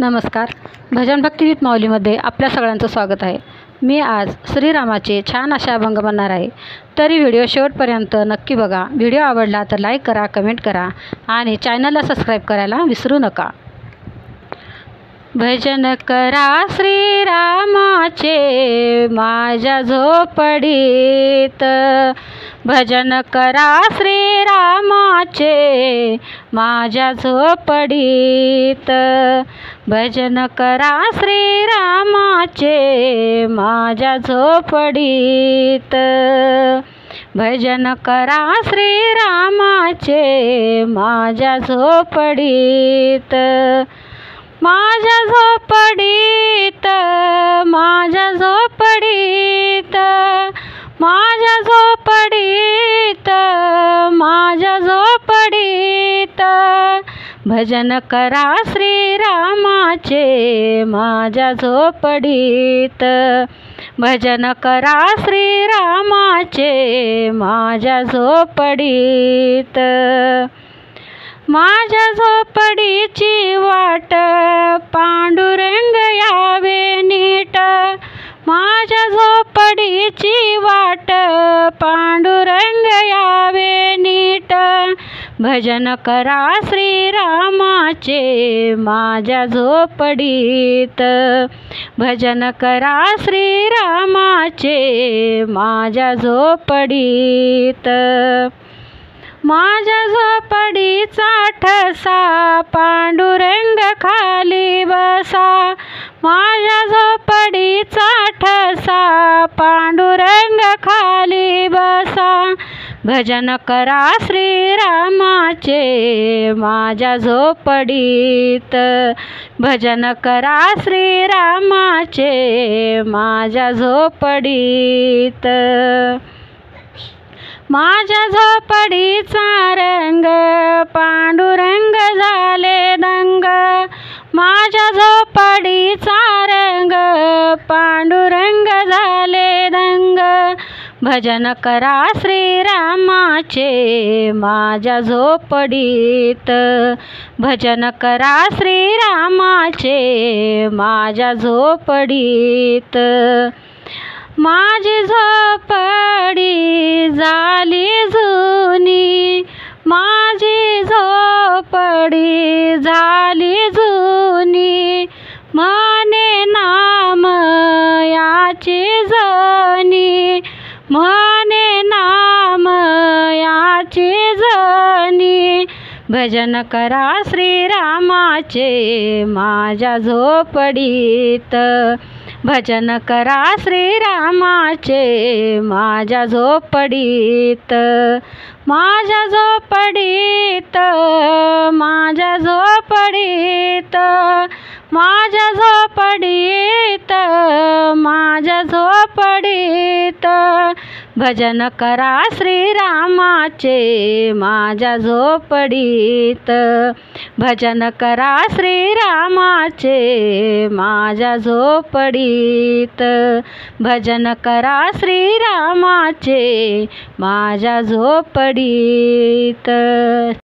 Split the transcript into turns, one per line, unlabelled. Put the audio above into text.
नमस्कार. भजन भक्ती विथ माऊलीमध्ये आपल्या सगळ्यांचं स्वागत आहे. मी आज श्रीरामाचे छान असे अभंग म्हणणार आहे. तरी व्हिडिओ शेवटपर्यंत नक्की बघा. व्हिडिओ आवडला तर लाईक करा, कमेंट करा आणि चॅनलला सबस्क्राईब करायला विसरू नका. भजन करा श्रीरामाचे माझ्या झोपडीत, भजन करा श्रीरामाचे माझ्या झोपडीत, भजन करा श्रीरामाचे माझ्या झोपडीत, भजन करा श्रीरामाचे माझ्या झोपडीत, माझ्या झोपडीत, माझ्या झोपडीत, माझ्या झोपडीत, माझ्या झोपडीत, भजन करा श्रीरामाचे माझ्या झोपडीत, भजन करा श्रीरामाचे माझ्या झोपडीत, माझ्या झोपडीची वाट पांडुरंग यावे नीट, माझ्या झोपडीची वाट पांडुरंग यावे नीट, भजन करा श्रीरामाचे माझ्या झोपडीत, भजन करा श्रीरामाचे माझ्या झोपडीत, माझ्या झोपडीचा ठसा पांडुरंग खाली बसा, माझ्या झोपडीचा ठसा पांडुरंग खाली बसा, भजन करा श्रीरामाचे माझ्या झोपडीत, भजन करा श्रीरामाचे माझ्या झोपडीत, माझ्या झोपडीचा रंग पांडुरंग झाले दंग, माझ्या झोपडीचा रंग पांडुरंग झाले दंग, भजन करा श्रीरामाचे माझ्या झोपडीत, भजन करा श्रीरामाचे माझ्या झोपडीत, माझी झोपडी झाली जुनी, माझी झोपडी झाली जुनी, म्हणे नाम याची जनी, म्हणे नाम याची जनी, भजन करा श्रीरामाचे माझ्या झोपडीत, भजन करा श्रीरामाचे माझ्या झोपडीत, माझ्या झोपडीत, माझ्या झोपडीत, माझ्या झोपडीत, माझ्या झोपडीत, भजन करा श्रीरामाचे माझ्या झोपडीत, भजन करा श्रीरामाचे माझ्या झोपडीत, भजन करा श्रीरामाचे माझ्या झोपडीत.